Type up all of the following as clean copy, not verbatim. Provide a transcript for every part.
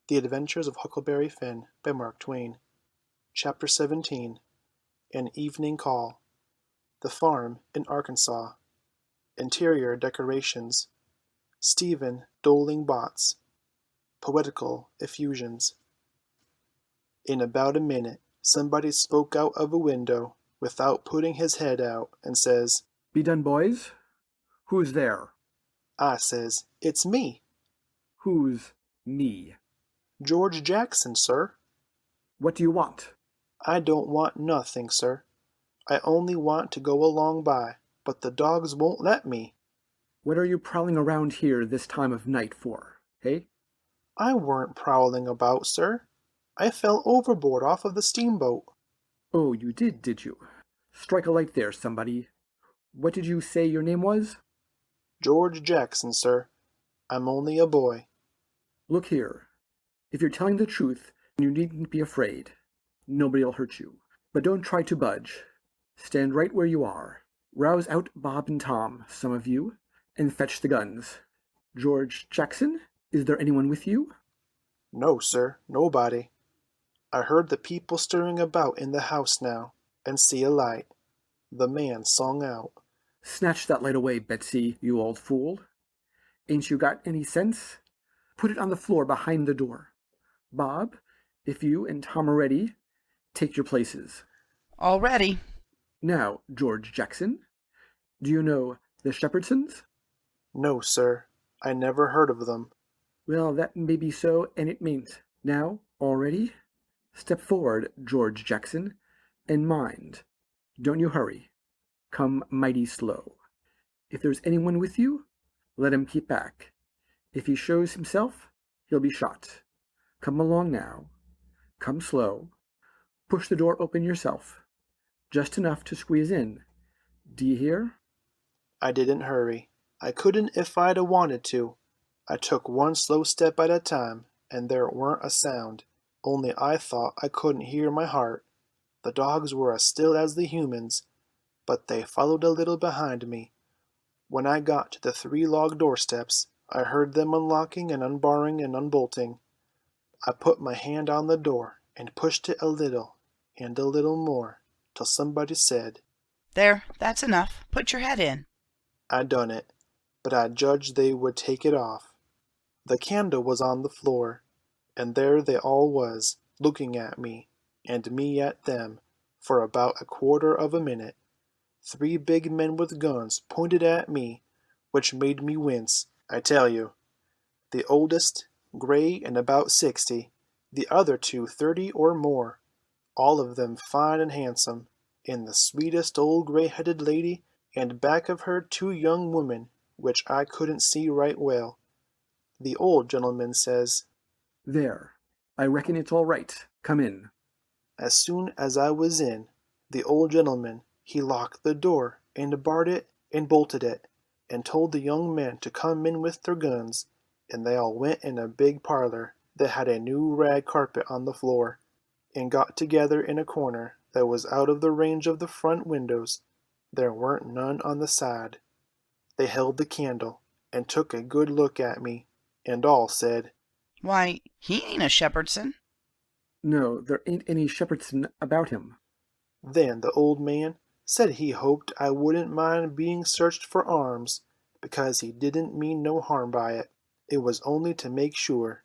The Adventures of Huckleberry Finn by Mark Twain. Chapter 17. An Evening Call. The Farm in Arkansas. Interior Decorations. Stephen doling bots. Poetical effusions. In about a minute somebody spoke out of a window without putting his head out and says, "Be done, boys. Who's there?" I says, "It's me, "Who's me?" George Jackson, sir." "What do you want?" "I don't want nothing, sir. I only want to go along by, but the dogs won't let me." "What are you prowling around here this time of night for, hey?" "I weren't prowling about, sir. I fell overboard off of the steamboat." "Oh, you did you? Strike a light there, somebody. What did you say your name was?" "George Jackson, sir. I'm only a boy." "Look here. If you're telling the truth, you needn't be afraid. Nobody'll hurt you. But don't try to budge. Stand right where you are. Rouse out Bob and Tom, some of you, and fetch the guns. George Jackson, is there anyone with you?" "No, sir, nobody. I heard the people stirring about in the house now, and see a light." The man sung out. "Snatch that light away, Betsy, you old fool. Ain't you got any sense? Put it on the floor behind the door. Bob, if you and Tom are ready, take your places." All ready. "Now, George Jackson, do you know the Shepherdsons?" "No, sir. I never heard of them." "Well, that may be so, and it mayn't. Now, all ready? Step forward, George Jackson, and mind, don't you hurry. Come mighty slow. If there's anyone with you, let him keep back. If he shows himself, he'll be shot. Come along now. Come slow. Push the door open yourself. Just enough to squeeze in. D'ye hear?" I didn't hurry. I couldn't if I'd a wanted to. I took one slow step at a time, and there weren't a sound, only I thought I couldn't hear my heart. The dogs were as still as the humans, but they followed a little behind me. When I got to the 3 log doorsteps, I heard them unlocking and unbarring and unbolting. I put my hand on the door and pushed it a little and a little more, till somebody said, There, that's enough. Put your head in. I done it, but I judged they would take it off. The candle was on the floor, and there they all was, looking at me, and me at them, for about a quarter of a minute. 3 big men with guns pointed at me, which made me wince, I tell you. The oldest, gray and about 60, the other 2 30 or more, all of them fine and handsome, and the sweetest old gray-headed lady, and back of her 2 young women, which I couldn't see right well. The old gentleman says, "There. I reckon it's all right. Come in." As soon as I was in, the old gentleman he locked the door and barred it and bolted it, and told the young men to come in with their guns, and they all went in a big parlor that had a new rag carpet on the floor, and got together in a corner that was out of the range of the front windows. There weren't none on the side. They held the candle and took a good look at me, and all said, Why, he ain't a Shepherdson. "No, there ain't any Shepherdson about him." Then the old man said he hoped I wouldn't mind being searched for arms, because he didn't mean no harm by it. It was only to make sure.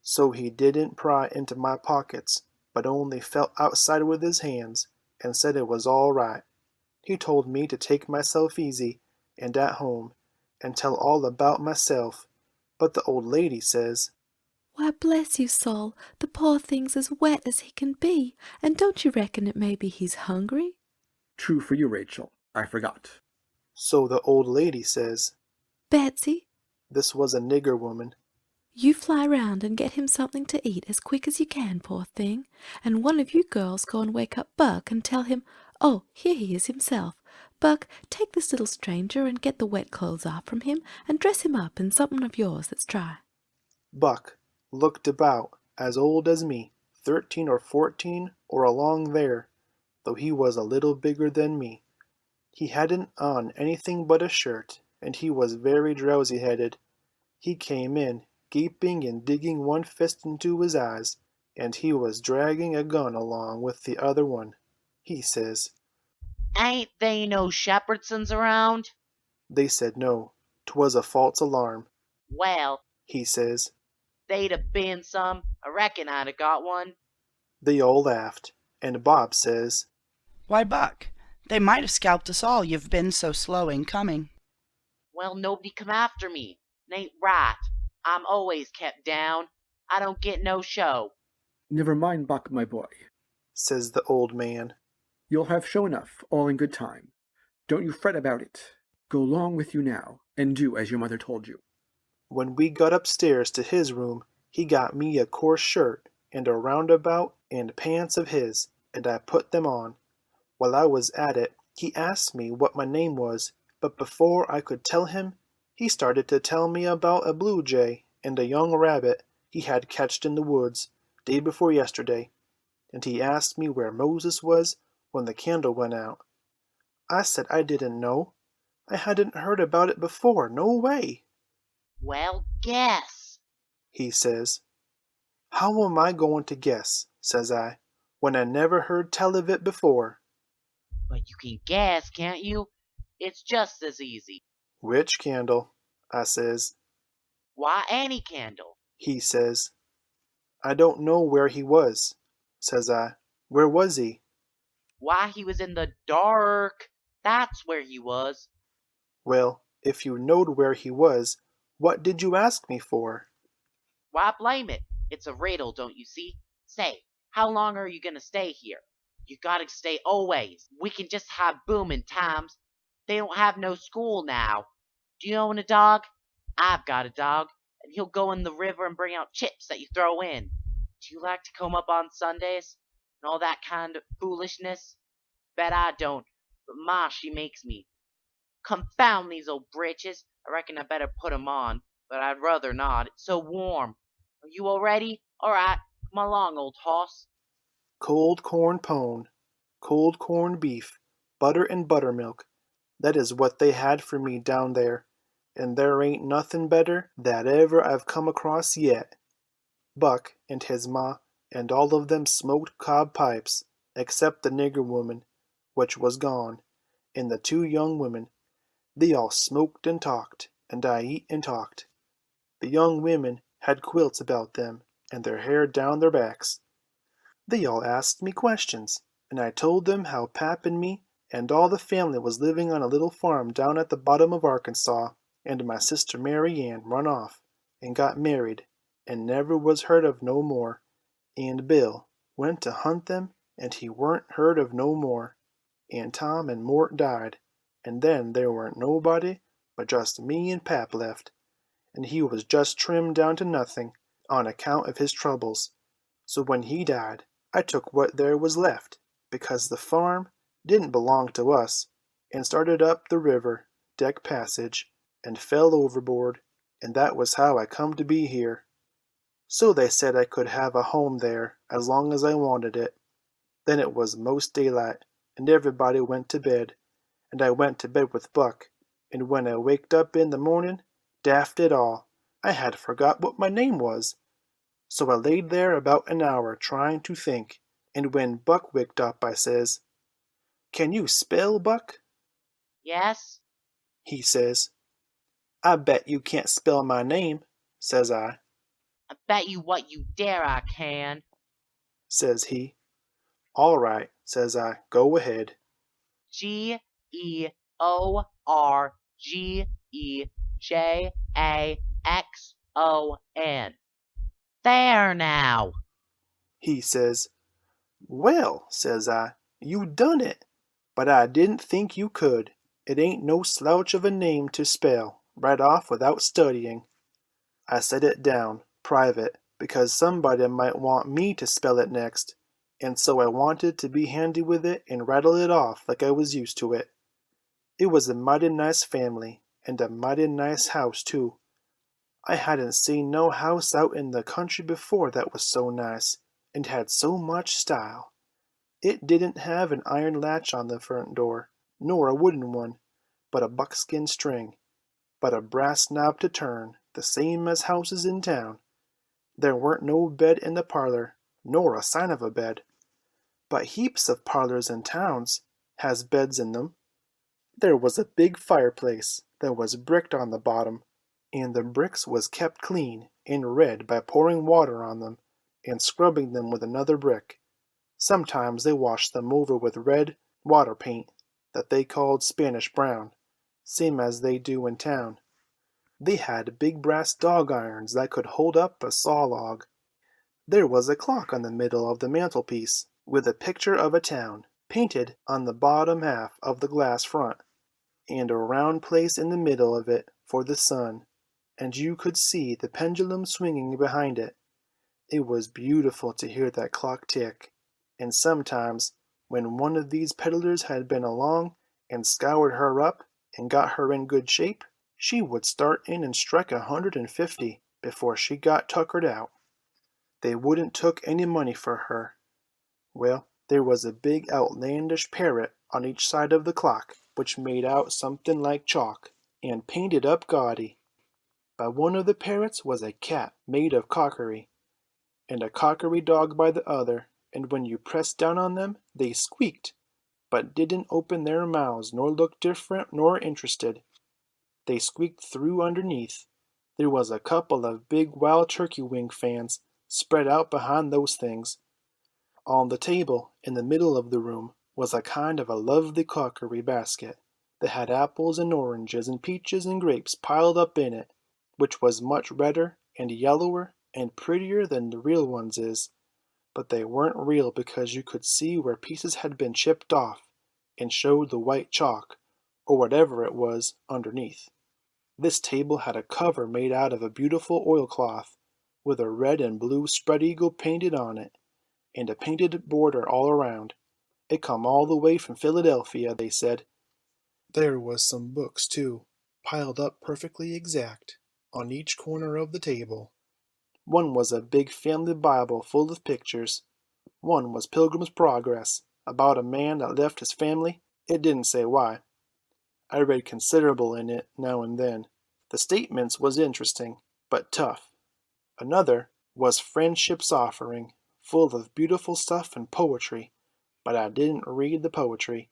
So he didn't pry into my pockets, but only felt outside with his hands, and said it was all right. He told me to take myself easy, and at home, and tell all about myself. But the old lady says, "Why, bless you, Sol, the poor thing's as wet as he can be, and don't you reckon it may be he's hungry?" "True for you, Rachel. I forgot." So the old lady says, "Betsy, this was a nigger woman, you fly round and get him something to eat as quick as you can, poor thing, and one of you girls go and wake up Buck and tell him, oh, here he is himself. Buck, take this little stranger and get the wet clothes off from him and dress him up in something of yours that's dry." Buck looked about as old as me, 13 or 14 or along there, though he was a little bigger than me. He hadn't on anything but a shirt, and he was very drowsy-headed. He came in, gaping and digging one fist into his eyes, and he was dragging a gun along with the other one. He says, Ain't they no Shepherdsons around? they said no, 'twas a false alarm. Well, He says, they'd have been some. I reckon I'd have got one. they all laughed, and Bob says, Why, Buck, they might have scalped us all, you've been so slow in coming. Well, nobody come after me. It ain't right. I'm always kept down. I don't get no show. Never mind, Buck, my boy. says the old man. You'll have show enough, all in good time. Don't you fret about it. Go along with you now, and do as your mother told you. When we got upstairs to his room, he got me a coarse shirt and a roundabout and pants of his, and I put them on. While I was at it, he asked me what my name was, but before I could tell him, he started to tell me about a blue jay and a young rabbit he had catched in the woods day before yesterday, and he asked me where Moses was when the candle went out. I said I didn't know. I hadn't heard about it before, no way. Well, guess. He says. How am I going to guess, says I, when I never heard tell of it before? But you can guess, can't you? It's just as easy. Which candle? I says. Why, any candle. He says. I don't know where he was, says I. Where was he? Why, he was in the dark. That's where he was. Well, if you knowed where he was, what did you ask me for? Why blame it? It's a riddle, don't you see? Say, how long are you gonna stay here? You gotta stay always. We can just have booming times. They don't have no school now. Do you own a dog? I've got a dog, and he'll go in the river and bring out chips that you throw in. Do you like to come up on Sundays? And all that kind of foolishness? Bet I don't, but Ma, she makes me. Confound these old breeches. I reckon I better put 'em on, but I'd rather not. It's so warm. Are you all ready? All right, come along, old hoss. Cold corn pone, cold corned beef, butter and buttermilk. That is what they had for me down there, and there ain't nothing better that ever I've come across yet. Buck and his ma and all of them smoked cob pipes, except the nigger woman, which was gone, and the two young women. They all smoked and talked, and I eat and talked. The young women had quilts about them, and their hair down their backs. They all asked me questions, and I told them how Pap and me and all the family was living on a little farm down at the bottom of Arkansas, and my sister Mary Ann run off and got married and never was heard of no more, and Bill went to hunt them and he weren't heard of no more, and Tom and Mort died, and then there weren't nobody but just me and Pap left, and he was just trimmed down to nothing on account of his troubles. So when he died, I took what there was left, because the farm didn't belong to us, and started up the river deck passage, and fell overboard, and that was how I come to be here. So they said I could have a home there as long as I wanted it. Then it was most daylight, and everybody went to bed, and I went to bed with Buck, and when I waked up in the morning, daft it all, I had forgot what my name was. So I laid there about an hour trying to think, and when Buck waked up I says, Can you spell, Buck? Yes? He says, I bet you can't spell my name, says I. I bet you what you dare I can. Says he. All right, says I, go ahead. Georgejackson. There now. He says, Well, says I, you done it, but I didn't think you could. It ain't no slouch of a name to spell, right off without studying. I set it down, private, because somebody might want me to spell it next, and so I wanted to be handy with it and rattle it off like I was used to it. It was a mighty nice family, and a mighty nice house, too. I hadn't seen no house out in the country before that was so nice, and had so much style. It didn't have an iron latch on the front door, nor a wooden one, but a buckskin string, but a brass knob to turn, the same as houses in town. There weren't no bed in the parlor, nor a sign of a bed. But heaps of parlors in towns has beds in them. There was a big fireplace that was bricked on the bottom, and the bricks was kept clean and red by pouring water on them and scrubbing them with another brick. Sometimes they washed them over with red water paint that they called Spanish brown, same as they do in town. They had big brass dog irons that could hold up a saw log. There was a clock on the middle of the mantelpiece with a picture of a town painted on the bottom half of the glass front, and a round place in the middle of it for the sun, and you could see the pendulum swinging behind it. It was beautiful to hear that clock tick, and sometimes, when one of these peddlers had been along and scoured her up and got her in good shape, she would start in and strike 150 before she got tuckered out. They wouldn't took any money for her. Well, there was a big outlandish parrot on each side of the clock, which made out something like chalk, and painted up gaudy. By one of the parrots was a cat made of cockery, and a cockery dog by the other, and when you pressed down on them, they squeaked, but didn't open their mouths nor look different nor interested. They squeaked through underneath. There was a couple of big wild turkey wing fans spread out behind those things. On the table in the middle of the room was a kind of a lovely cockery basket that had apples and oranges and peaches and grapes piled up in it, which was much redder and yellower and prettier than the real ones is, but they weren't real because you could see where pieces had been chipped off and showed the white chalk, or whatever it was, underneath. This table had a cover made out of a beautiful oilcloth, with a red and blue spread eagle painted on it, and a painted border all around. It come all the way from Philadelphia, they said. There was some books, too, piled up perfectly exact, on each corner of the table. One was a big family Bible full of pictures. One was Pilgrim's Progress, about a man that left his family. It didn't say why. I read considerable in it now and then. The statements was interesting, but tough. Another was Friendship's Offering, full of beautiful stuff and poetry, but I didn't read the poetry.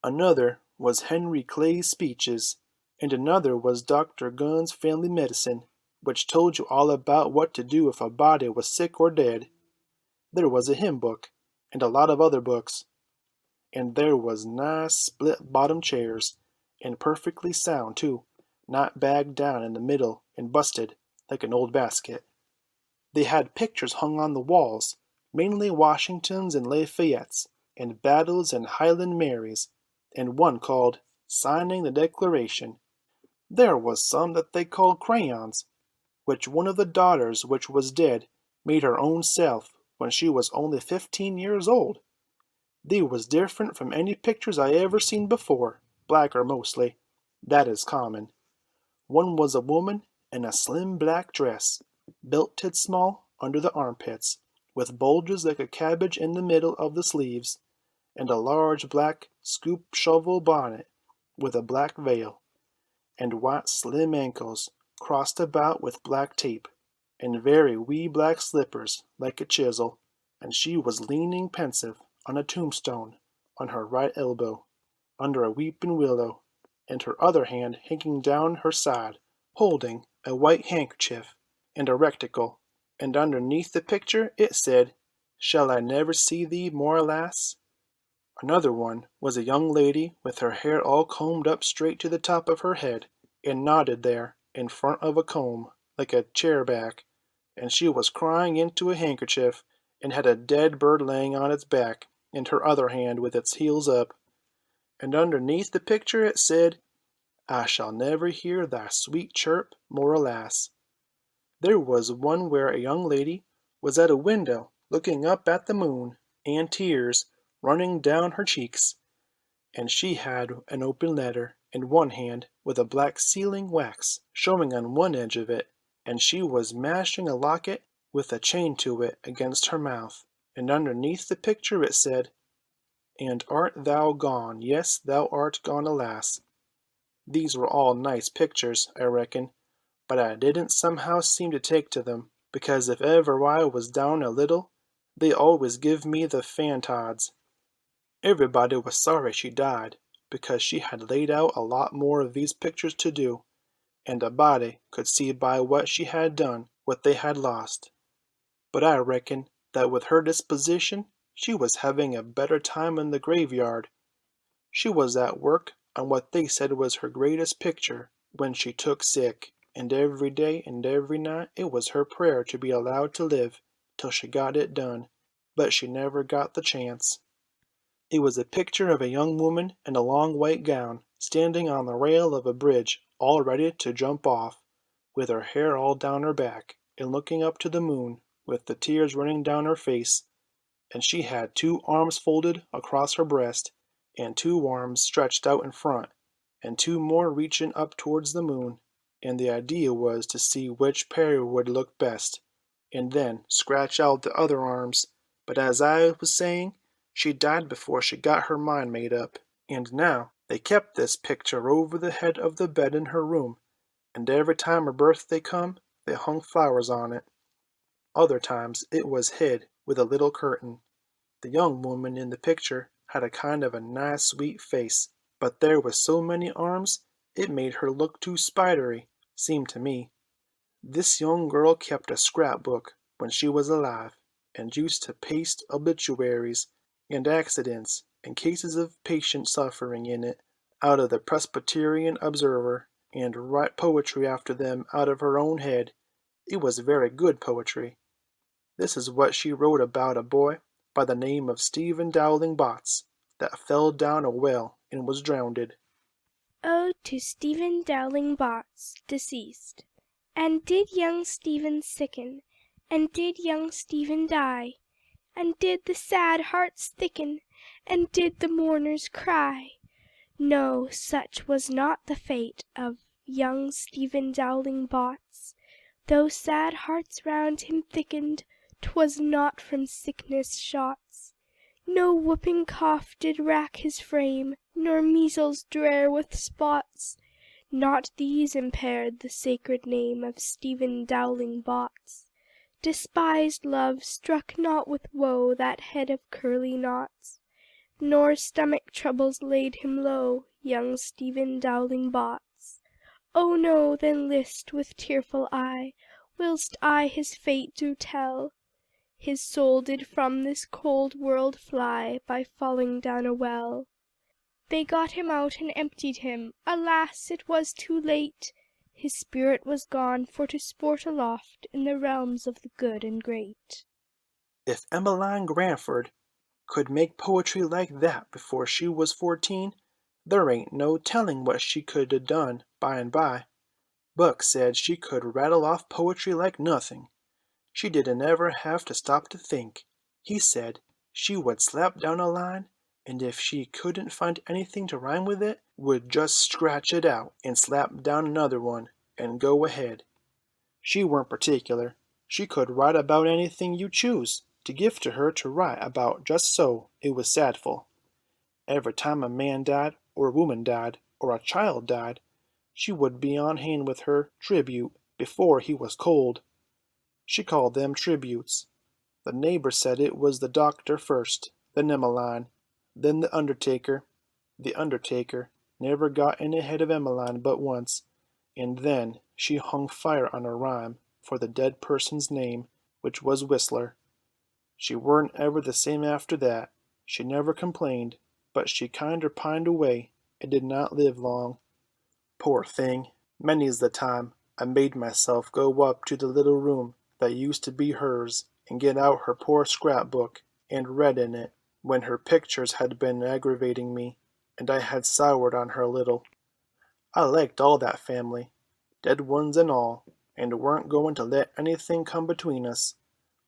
Another was Henry Clay's Speeches, and another was Dr. Gunn's Family Medicine, which told you all about what to do if a body was sick or dead. There was a hymn book, and a lot of other books. And there was nice split-bottom chairs, and perfectly sound, too, not bagged down in the middle and busted, like an old basket. They had pictures hung on the walls, mainly Washingtons and Lafayettes, and battles and Highland Marys, and one called Signing the Declaration. There was some that they called crayons, which one of the daughters which was dead made her own self when she was only 15 years old. They was different from any pictures I ever seen before, blacker mostly. That is common. One was a woman in a slim black dress, belted small under the armpits, with bulges like a cabbage in the middle of the sleeves, and a large black scoop shovel bonnet with a black veil, and white slim ankles crossed about with black tape, and very wee black slippers like a chisel, and she was leaning pensive on a tombstone on her right elbow, under a weeping willow, and her other hand hanging down her side, holding a white handkerchief and a recticle, and underneath the picture it said, "Shall I never see thee more, lass?" Another one was a young lady with her hair all combed up straight to the top of her head, and knotted there in front of a comb, like a chair back, and she was crying into a handkerchief, and had a dead bird laying on its back, in her other hand with its heels up. And underneath the picture it said, "I shall never hear thy sweet chirp more, alas." There was one where a young lady was at a window looking up at the moon, and tears running down her cheeks, and she had an open letter in one hand with a black sealing wax showing on one edge of it, and she was mashing a locket with a chain to it against her mouth, and underneath the picture it said, "And art thou gone, yes, thou art gone, alas." These were all nice pictures, I reckon, but I didn't somehow seem to take to them, because if ever I was down a little, they always give me the fantods. Everybody was sorry she died, because she had laid out a lot more of these pictures to do, and a body could see by what she had done what they had lost. But I reckon that with her disposition she was having a better time in the graveyard. She was at work on what they said was her greatest picture when she took sick, and every day and every night it was her prayer to be allowed to live till she got it done, but she never got the chance. It was a picture of a young woman in a long white gown, standing on the rail of a bridge, all ready to jump off, with her hair all down her back, and looking up to the moon, with the tears running down her face, and she had two arms folded across her breast, and two arms stretched out in front, and two more reaching up towards the moon, and the idea was to see which pair would look best, and then scratch out the other arms. But as I was saying, she died before she got her mind made up, and now they kept this picture over the head of the bed in her room, and every time her birthday come, they hung flowers on it. Other times it was hid with a little curtain. The young woman in the picture had a kind of a nice sweet face, but there was so many arms it made her look too spidery, seemed to me. This young girl kept a scrapbook when she was alive, and used to paste obituaries and accidents and cases of patient suffering in it out of the Presbyterian Observer, and write poetry after them out of her own head. It was very good poetry. This is what she wrote about a boy by the name of Stephen Dowling Bots that fell down a well and was drowned. Ode to Stephen Dowling Bots, deceased. And did young Stephen sicken? And did young Stephen die? And did the sad hearts thicken? And did the mourners cry? No, such was not the fate of young Stephen Dowling Bots. Though sad hearts round him thickened, 'twas not from sickness shots. No whooping cough did rack his frame, nor measles drear with spots. Not these impaired the sacred name of Stephen Dowling Bots. Despised love struck not with woe that head of curly knots, nor stomach troubles laid him low, young Stephen Dowling Bots. Oh no, then list with tearful eye, whilst I his fate do tell. His soul did from this cold world fly by falling down a well. They got him out and emptied him. Alas, it was too late. His spirit was gone for to sport aloft in the realms of the good and great. If Emmeline Grangerford could make poetry like that before she was 14, there ain't no telling what she could 'a' done by and by. Buck said she could rattle off poetry like nothing. She didn't ever have to stop to think. He said she would slap down a line, and if she couldn't find anything to rhyme with it, would just scratch it out and slap down another one, and go ahead. She weren't particular. She could write about anything you choose to give to her to write about just so it was sadful. Every time a man died, or a woman died, or a child died, she would be on hand with her tribute before he was cold. She called them tributes. The neighbor said it was the doctor first, then Emmeline, then the undertaker. The undertaker never got in ahead of Emmeline but once, and then she hung fire on a rhyme for the dead person's name, which was Whistler. She weren't ever the same after that. She never complained, but she kinder pined away and did not live long. Poor thing, many's the time I made myself go up to the little room that used to be hers and get out her poor scrapbook and read in it when her pictures had been aggravating me, and I had soured on her a little. I liked all that family, dead ones and all, and weren't going to let anything come between us.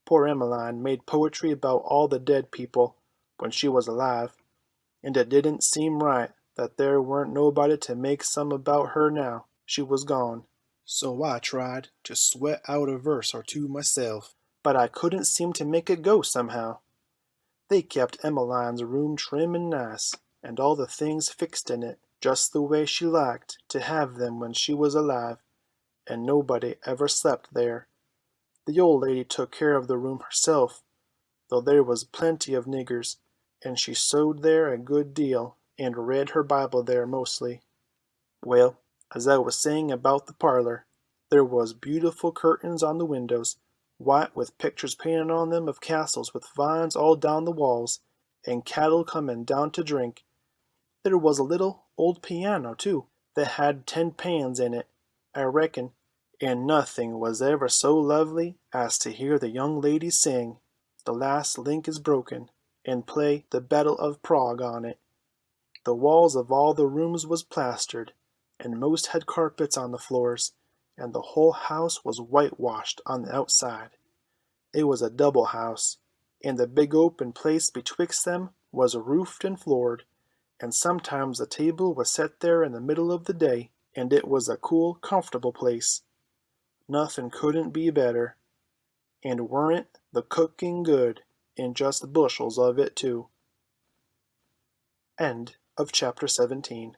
Poor Emmeline made poetry about all the dead people when she was alive, and it didn't seem right that there weren't nobody to make some about her now she was gone. So I tried to sweat out a verse or two myself, but I couldn't seem to make it go somehow. They kept Emmeline's room trim and nice, and all the things fixed in it, just the way she liked to have them when she was alive, and nobody ever slept there. The old lady took care of the room herself, though there was plenty of niggers, and she sewed there a good deal, and read her Bible there mostly. Well, as I was saying about the parlor, there was beautiful curtains on the windows, white with pictures painted on them of castles with vines all down the walls, and cattle coming down to drink. There was a little old piano, too, that had 10 pans in it, I reckon, and nothing was ever so lovely as to hear the young ladies sing "The Last Link is Broken" and play "The Battle of Prague" on it. The walls of all the rooms was plastered, and most had carpets on the floors, and the whole house was whitewashed on the outside. It was a double house, and the big open place betwixt them was roofed and floored, and sometimes the table was set there in the middle of the day, and it was a cool, comfortable place. Nothing couldn't be better, and weren't the cooking good, and just bushels of it too. End of chapter 17.